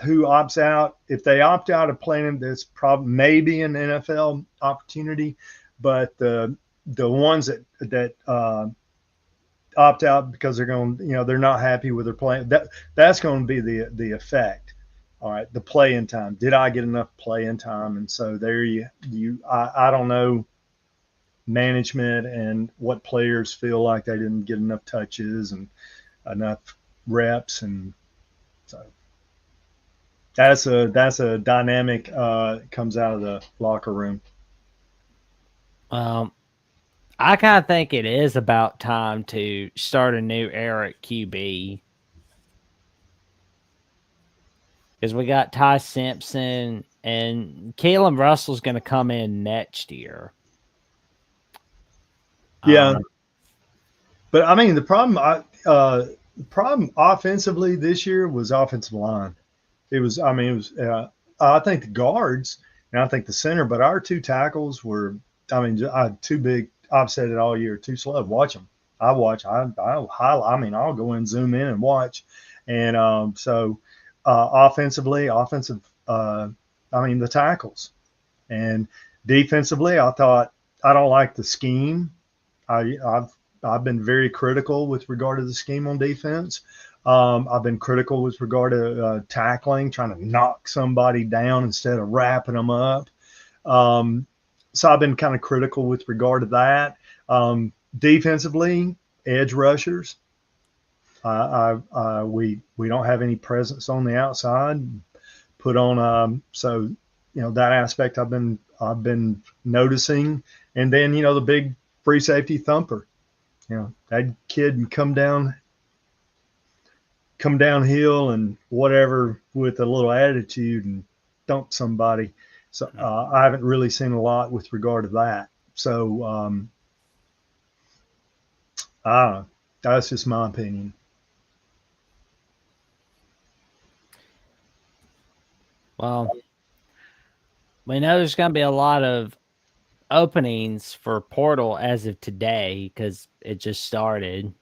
who opts out? If they opt out of playing, there's probably maybe an NFL opportunity, but the ones that opt out because they're not happy with their playing. That's going to be the effect. All right, the playing time. Did I get enough playing time? And so there I don't know management and what players feel like they didn't get enough touches and enough reps, and so that's a dynamic comes out of the locker room.
I kind of think it is about time to start a new era at QB. Because we got Ty Simpson and Kalen Russell's going to come in next year.
Yeah. But I mean, the problem offensively this year was offensive line. I think the guards and I think the center, but our two tackles were, too big. I've said it all year, too slow. Watch them. I watch. I'll go in, zoom in, and watch. And offensively, the tackles, and defensively, I thought I don't like the scheme. I've been very critical with regard to the scheme on defense. I've been critical with regard to tackling, trying to knock somebody down instead of wrapping them up. So I've been kind of critical with regard to that. Defensively, edge rushers. We don't have any presence on the outside. Put on that aspect I've been noticing, and then the big free safety thumper. That kid can come downhill and whatever with a little attitude and dump somebody. So I haven't really seen a lot with regard to that. So that's just my opinion.
Well, we know there's going to be a lot of openings for portal as of today because it just started.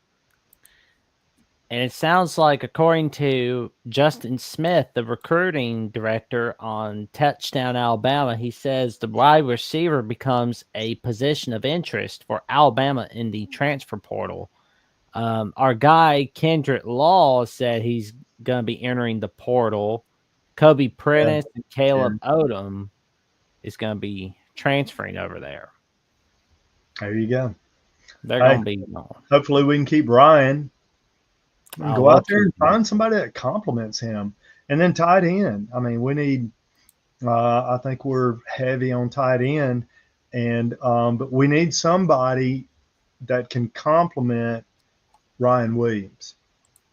And it sounds like, according to Justin Smith, the recruiting director on Touchdown Alabama, he says the wide receiver becomes a position of interest for Alabama in the transfer portal. Our guy Kendrick Law said he's going to be entering the portal. Kobe
Yeah,
Prentice and Caleb
Ken.
Odom is going to be transferring over there.
There you go.
They're
Hey,
going to be gone.
hopefully we can keep Ryan and
Oh,
go
we'll
out there
keep
and
them.
find somebody that complements him. And then tight end. I mean, we need. I think we're heavy on tight end, and but we need somebody that can complement Ryan Williams.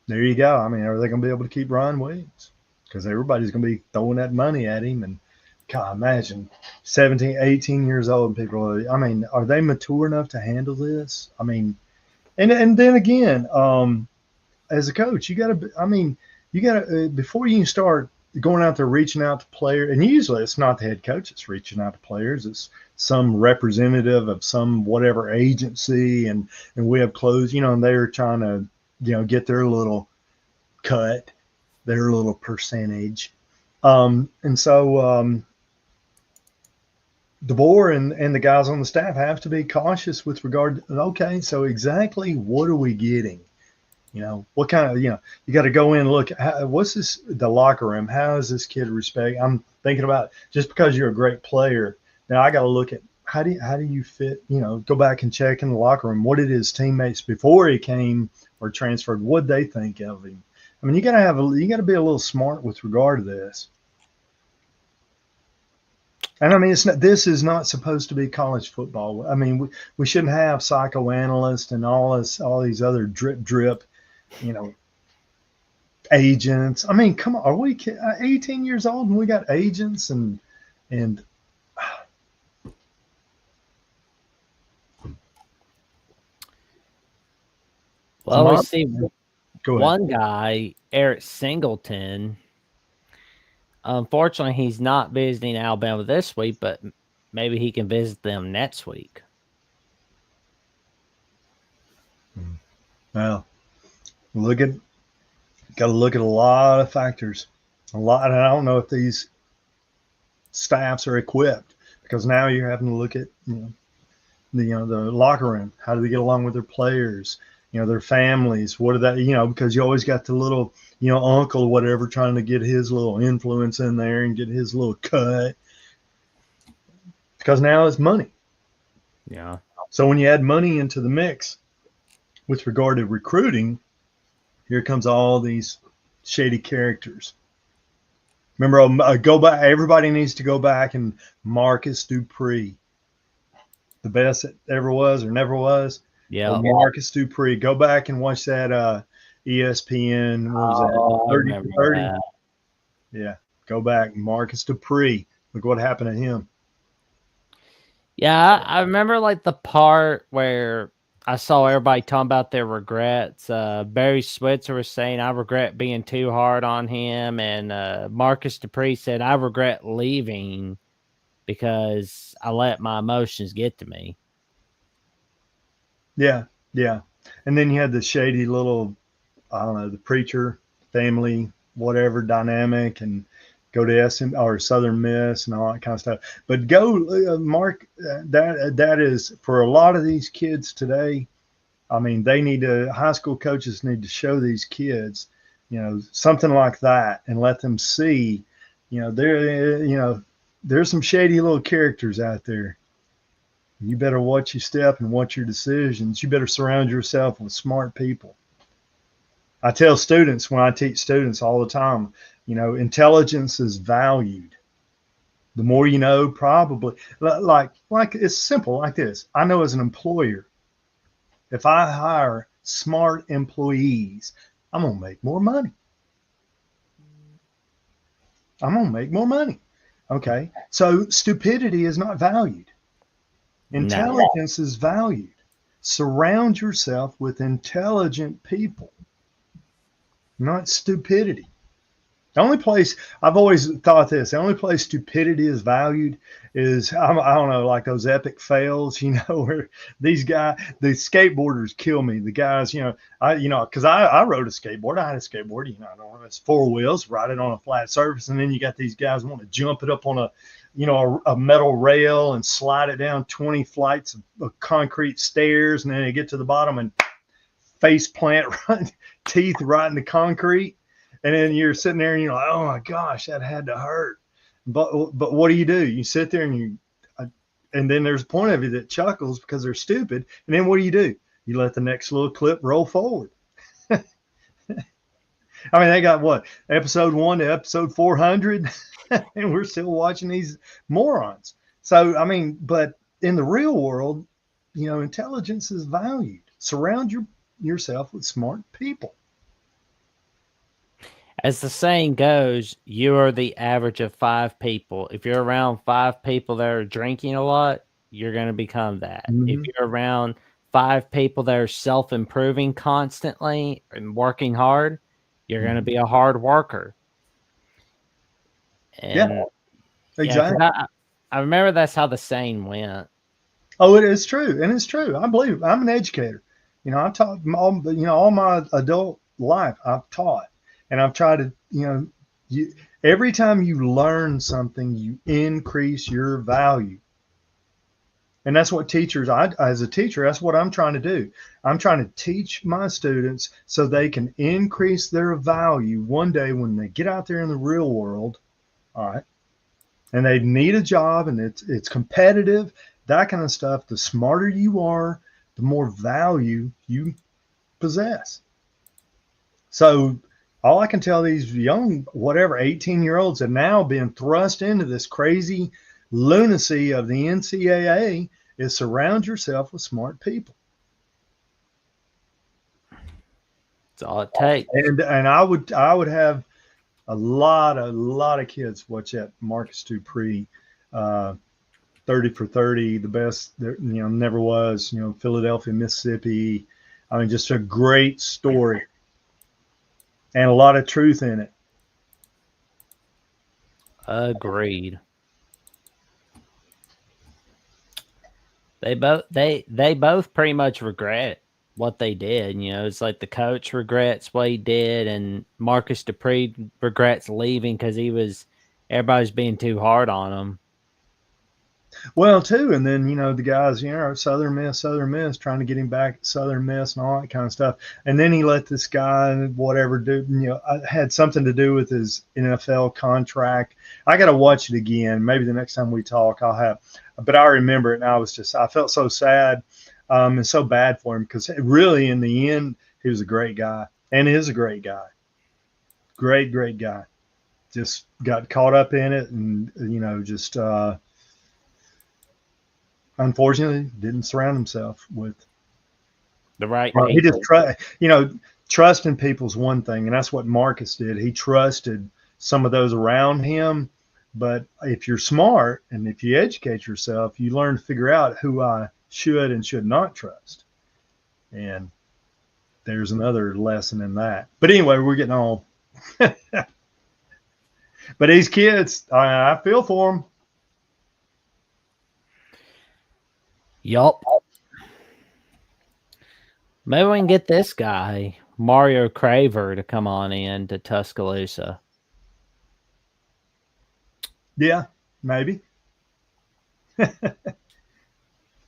There you go. I mean, are they going to be able to keep Ryan Williams? Because everybody's going to be throwing that money at him. And God, imagine 17, 18 years old and people are, I mean, are they mature enough to handle this? I mean, and then again, as a coach, you got to, I mean, you got to, before you start going out there reaching out to players, and usually it's not the head coach that's reaching out to players, it's some representative of some whatever agency, and we have closed, and they're trying to, get their little cut, their little percentage. And so DeBoer and the guys on the staff have to be cautious with regard to, okay, so exactly what are we getting? What kind of, you got to go in and look, what's this, the locker room? How is this kid respect? I'm thinking about just because you're a great player. Now I got to look at how do you fit, go back and check in the locker room. What did his teammates before he came or transferred, what they think of him? I mean, you got to be a little smart with regard to this. And I mean, this is not supposed to be college football. I mean, we shouldn't have psychoanalysts and all these other drip, you know, agents. I mean, come on, are we 18 years old and we got agents and
Well, we
Lamont?
see
Go ahead.
one guy, Eric Singleton. Unfortunately, he's not visiting Alabama this week, but maybe he can visit them next week.
Well, got to look at a lot of factors, a lot, and I don't know if these staffs are equipped because now you're having to look at the locker room. How do they get along with their players? Their families. What are that? Because you always got the little uncle or whatever trying to get his little influence in there and get his little cut because now it's money.
Yeah.
So when you add money into the mix with regard to recruiting, here comes all these shady characters. Remember, go back. Everybody needs to go back and Marcus Dupree, the best that ever was or never was.
Yeah.
Or Marcus Dupree. Go back and watch that ESPN. What was that?
I
30
remember
for 30.
that.
Yeah. Go back. Marcus Dupree. Look what happened to him.
Yeah, I remember like the part where I saw everybody talking about their regrets. Barry Switzer was saying, I regret being too hard on him. And Marcus Dupree said, I regret leaving because I let my emotions get to me.
Yeah. Yeah. And then you had the shady little, I don't know, the preacher family, whatever dynamic, and go to SM or Southern Miss and all that kind of stuff. But go, Mark, that is for a lot of these kids today. I mean, high school coaches need to show these kids, something like that and let them see, there's some shady little characters out there. You better watch your step and watch your decisions. You better surround yourself with smart people. I tell students when I teach students all the time, intelligence is valued. The more you know, probably like it's simple like this. I know as an employer, if I hire smart employees, I'm gonna make more money. I'm gonna make more money. Okay. So stupidity is not valued.
No.
Intelligence is valued. Surround yourself with intelligent people, not stupidity. The only place I've always thought this, the only place stupidity is valued is, I don't know, like those epic fails, where these guys, the skateboarders kill me. The guys, because I rode a skateboard. I had a skateboard, I don't know, it's four wheels, ride it on a flat surface. And then you got these guys want to jump it up on a metal rail and slide it down 20 flights of concrete stairs. And then they get to the bottom and face plant, right, teeth right in the concrete, and then you're sitting there and you're like, oh my gosh, that had to hurt. But what do? You sit there and and then there's a point of you that chuckles because they're stupid, and then what do? You let the next little clip roll forward. I mean, they got what, episode 1 to episode 400, and we're still watching these morons. So, I mean, but in the real world, intelligence is valued. Surround yourself with smart people.
As the saying goes, you are the average of 5 people. If you're around 5 people that are drinking a lot, you're going to become that. If
Mm-hmm.
you're around 5 people that are self-improving constantly and working hard, you're going to be a hard worker.
Yeah,
And yeah, because
exactly.
I remember that's how the saying went.
Oh, it is true, and it's true. I believe it. I'm an educator. I've taught all my adult life. I've taught, and I've tried to, every time you learn something, you increase your value. And that's what teachers, as a teacher, that's what I'm trying to do. I'm trying to teach my students so they can increase their value one day when they get out there in the real world. All right. And they need a job, and it's competitive, that kind of stuff. The smarter you are, the more value you possess. So all I can tell these young, whatever, 18-year-olds have now been thrust into this crazy lunacy of the NCAA is surround yourself with smart people.
That's all it takes.
And I would have a lot of kids watch that Marcus Dupree, 30 for 30, the best there, never was, Philadelphia, Mississippi. I mean, just a great story and a lot of truth in it.
Agreed. They both pretty much regret what they did. It's like the coach regrets what he did, and Marcus Dupree regrets leaving because everybody's being too hard on him.
Well, too, and then the guys, Southern Miss, trying to get him back at Southern Miss and all that kind of stuff. And then he let this guy, whatever, do had something to do with his NFL contract. I got to watch it again. Maybe the next time we talk, I'll have. But I remember it, and I felt so sad, and so bad for him because really, in the end, he was a great guy and is a great guy, great guy. Just got caught up in it, and just. Unfortunately, didn't surround himself with
The right
he just
people.
trusting people's one thing, and that's what Marcus did. He trusted some of those around him, but if you're smart and if you educate yourself, you learn to figure out who I should and should not trust. And there's another lesson in that. But anyway, we're getting all. But these kids, I feel for them.
Yup. Maybe we can get this guy, Mario Craver, to come on in to Tuscaloosa.
Yeah, maybe. I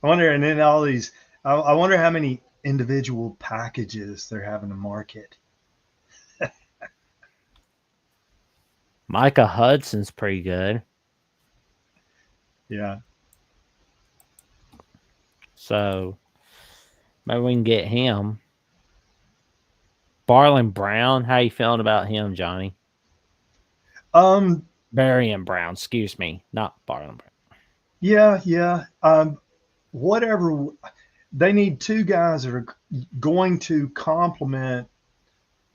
wonder, and then all these. I wonder how many individual packages they're having to market.
Micah Hudson's pretty good.
Yeah.
So maybe we can get him. Barlin Brown, how you feeling about him, Johnny? Barian Brown, excuse me, not Barlin Brown.
Yeah. Whatever. They need two guys that are going to complement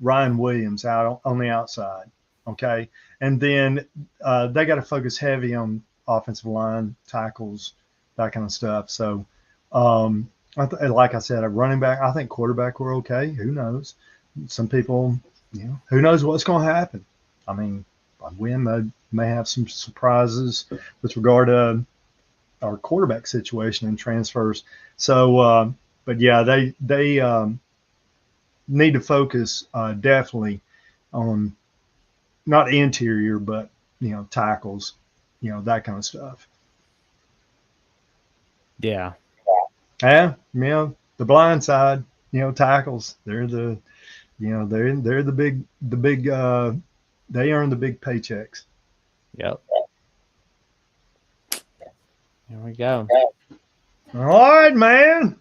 Ryan Williams out on the outside. Okay. And then they got to focus heavy on offensive line, tackles, that kind of stuff. So, like I said, a running back, I think quarterback were okay. Who knows? Some people, who knows what's going to happen? I mean, we may have some surprises with regard to our quarterback situation and transfers. So, but yeah, they need to focus definitely on not interior, but tackles, that kind of stuff.
Yeah.
Yeah, the blind side. tackles. They're the they're the big they earn the big paychecks.
Yep. Here we go.
All right, man.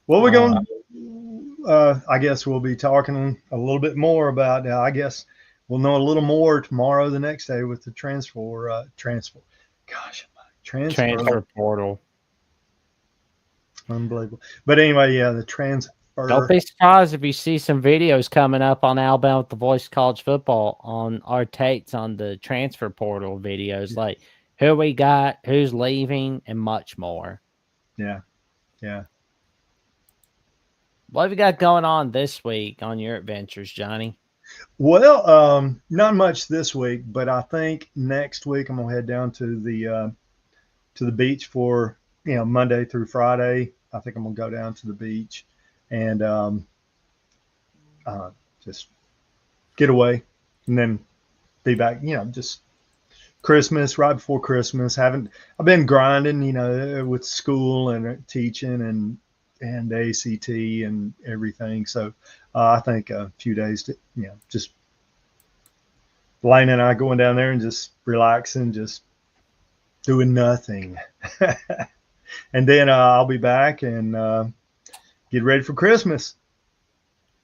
What we
Uh,
going I guess we'll be talking a little bit more about I guess we'll know a little more tomorrow, the next day, with the transfer. Gosh, transfer.
transfer portal.
Unbelievable. But anyway, yeah, the
Don't
transfer.
be surprised if you see some videos coming up on Alabama with the Voice College Football on our takes on the transfer portal videos, like who we got, who's leaving, and much more.
Yeah, yeah.
What have you got going on this week on your adventures, Johnny?
Well, not much this week, but I think next week I'm gonna head down to the beach for Monday through Friday. I think I'm gonna go down to the beach and uh, just get away, and then be back. Just Christmas, right before Christmas. I've been grinding, with school and teaching and ACT and everything. So I think a few days to just Lane and I going down there and just relaxing, just doing nothing. And then I'll be back and get ready for Christmas.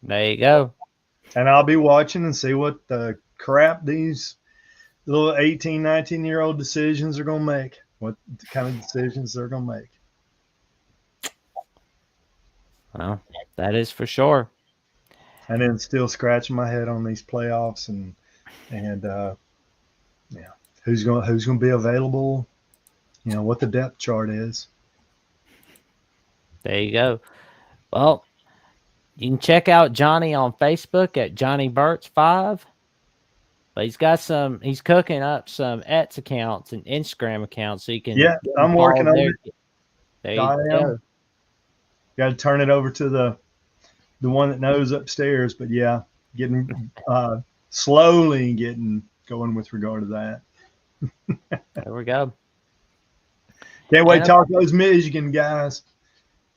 There you go.
And I'll be watching and see what the crap these little 18, 19-year-old decisions are going to make, what kind of decisions they're going to make.
Well, that is for sure.
And then still scratching my head on these playoffs and yeah, who's going to be available, what the depth chart is.
There you go. Well, you can check out Johnny on Facebook at Johnny Burt's 5. But he's cooking up some X accounts and Instagram accounts so you can
Yeah,
get
I'm working
involved
on
there.
it.
There you
I
go.
am. Got to turn it over to the one that knows upstairs. But yeah, getting slowly getting going with regard to that.
There we go.
Can't wait
And
to talk to those Michigan guys.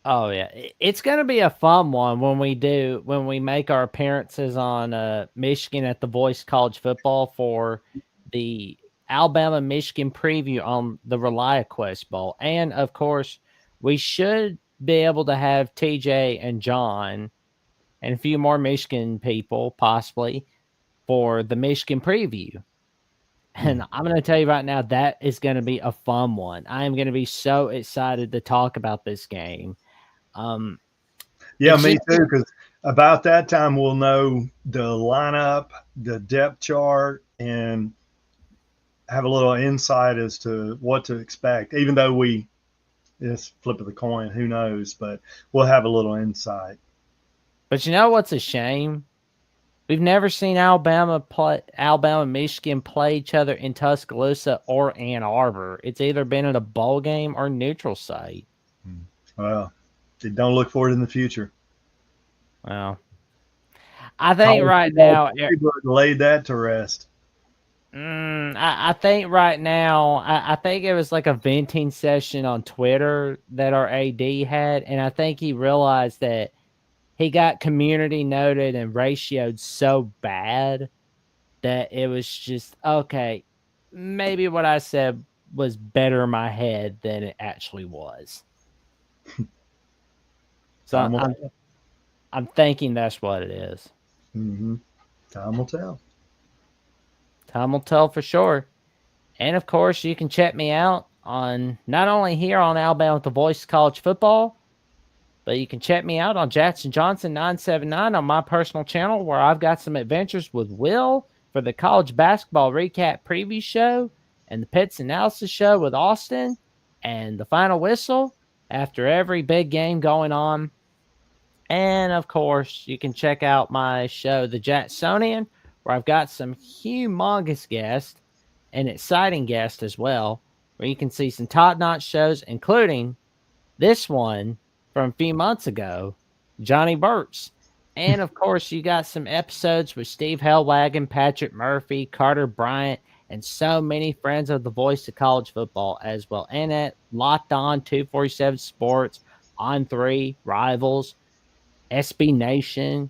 oh yeah, it's gonna be a fun one when we make our appearances on Michigan at the Voice College Football for the Alabama Michigan preview on the ReliaQuest Bowl, and of course we should be able to have TJ and John and a few more Michigan people possibly for the Michigan preview. And I'm going to tell you right now, that is going to be a fun one. I am going to be so excited to talk about this game.
Yeah,
It's
me
just,
too. Because about that time we'll know the lineup, the depth chart, and have a little insight as to what to expect. Even though it's flip of the coin, who knows? But we'll have a little insight.
but you know what's a shame? We've never seen Alabama Michigan play each other in Tuscaloosa or Ann Arbor. It's either been at a bowl game or neutral site.
Well, don't look for it in the future.
Well, I think right now,
laid that to rest.
I think right now, I think it was like a venting session on Twitter that our AD had, and I think he realized that he got community noted and ratioed so bad that it was just, okay, maybe what I said was better in my head than it actually was. So I'm thinking that's what it is.
Mm-hmm. Time will tell.
Time will tell for sure. And of course, you can check me out on not only here on Alabama with the Voice College Football, but you can check me out on Jackson Johnson 979 on my personal channel, where I've got some adventures with Will for the college basketball recap preview show and the Pits analysis show with Austin and the final whistle after every big game going on. And of course, you can check out my show, The Jacksonian, where I've got some humongous guests and exciting guests as well, where you can see some top-notch shows, including this one from a few months ago, Johnny Burt's. And of course, you got some episodes with Steve Hellwagon, Patrick Murphy, Carter Bryant, and so many friends of the Voice of College Football as well. And at Locked On 247 Sports, On3, Rivals, SB Nation.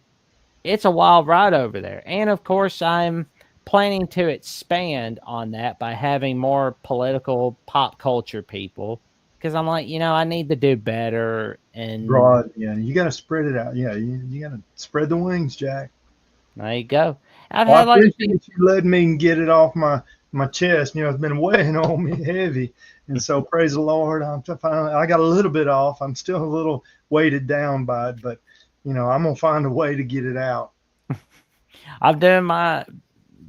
It's a wild ride over there. And of course, I'm planning to expand on that by having more political pop culture people because I'm like, I need to do better. And
Broad, yeah. You got to spread it out. Yeah, you got to spread the wings, Jack.
there you go. I've
Well, I
had like a few.
appreciate you letting me get it off my chest. It's been weighing on me heavy, and so praise the Lord. Finally, I got a little bit off. I'm still a little weighted down by it, but I'm gonna find a way to get it out.
I'm doing my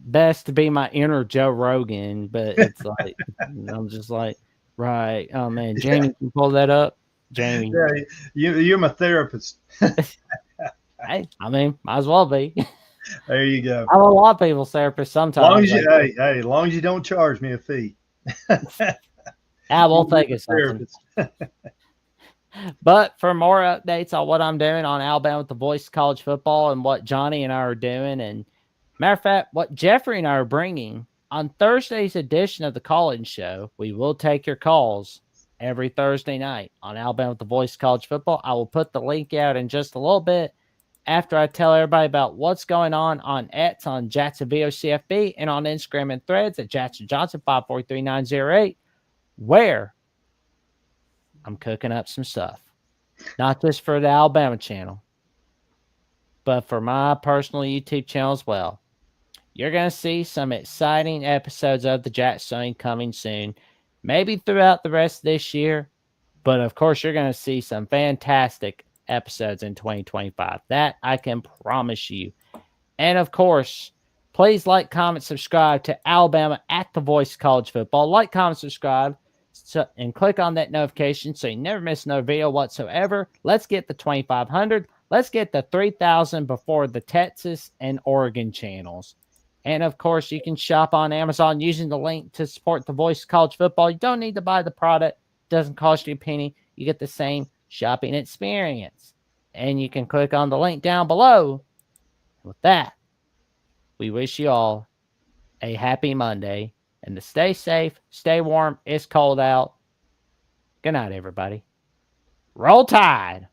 best to be my inner Joe Rogan, but it's like I'm just like, right. Oh man,
Yeah,
Jamie, can you pull that up? Jamie.
yeah. You're my therapist.
Hey, I mean, might as well be.
There you go.
I'm a lot of people's therapist
Long
sometimes.
as you, hey, as long as you don't charge me a fee.
I will
You're
think
my
of something.
therapist.
But for more updates on what I'm doing on Alabama with the Voice of College Football and what Johnny and I are doing, and matter of fact, what Jeffrey and I are bringing on Thursday's edition of the Call-In Show, we will take your calls every Thursday night on Alabama with the Voice of College Football. I will put the link out in just a little bit after I tell everybody about what's going on X on Jackson VOCFB and on Instagram and Threads at Jackson Johnson 543908, where I'm cooking up some stuff. Not just for the Alabama channel, but for my personal YouTube channel as well. You're going to see some exciting episodes of the Jack Stone coming soon, maybe throughout the rest of this year. But of course, you're going to see some fantastic episodes in 2025. That I can promise you. And of course, please like, comment, subscribe to Alabama at the Voice of College Football. Like, comment, subscribe, and click on that notification so you never miss no video whatsoever. Let's get the 2,500. Let's get the 3,000 before the Texas and Oregon channels. And of course, you can shop on Amazon using the link to support the Voice of College Football. You don't need to buy the product. It doesn't cost you a penny. You get the same shopping experience. And you can click on the link down below. With that, we wish you all a happy Monday and to stay safe, stay warm. It's cold out. Good night, everybody. Roll Tide.